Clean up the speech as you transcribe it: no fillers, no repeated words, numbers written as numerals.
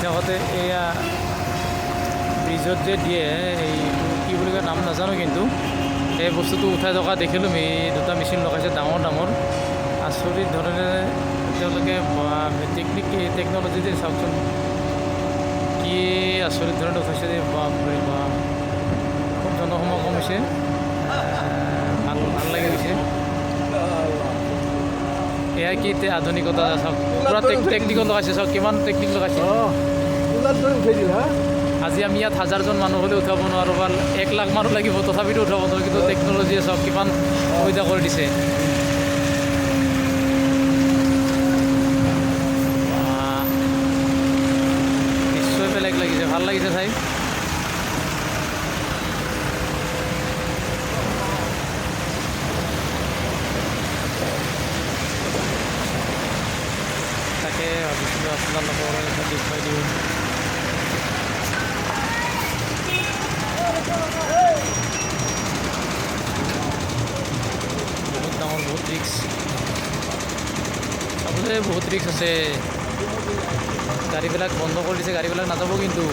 লগতে এয়া ব্ৰিজত যে দিয়ে এই কি বুলি কয় নাম নাজানো, কিন্তু এই বস্তুটো উঠাই থকা দেখিলোঁ। এই দুটা মেচিন লগাইছে ডাঙৰ ডাঙৰ, আচৰিত ধৰণে তেওঁলোকে টেকন'লজিতে চাওকচোন, কি আচৰিত ধৰণে উঠাইছে যে, বাপৰে বাপ, খুব জনসমাগম হৈছে, ভাল ভাল লাগি গৈছে। এয়া কি আধুনিকতা চাওক, পূৰা টেকনিকত লগাইছে, চাওক কিমান টেকনিক লগাইছে। আজি আমি ইয়াত 1000জন মানুহ হ'লে উঠাব নোৱাৰোঁ, বা 1 লাখ মানুহ লাগিব তথাপিতো উঠাব নোৱাৰোঁ, কিন্তু টেকন'লজিয়ে চাওক কিমান সুবিধা কৰি দিছে। নিশ্চয় বেলেগ লাগিছে, ভাল লাগিছে চাই। তাকে ভাবিছিলোঁ আপোনালোকৰ এটা দেখুৱাই দিওঁ। বহুত ডাঙৰ, বহুত ৰিক্স, চাবলৈ বহুত ৰিক্স আছে। গাড়ীবিলাক বন্ধ কৰি দিছে, গাড়ীবিলাক নাযাব কিন্তু।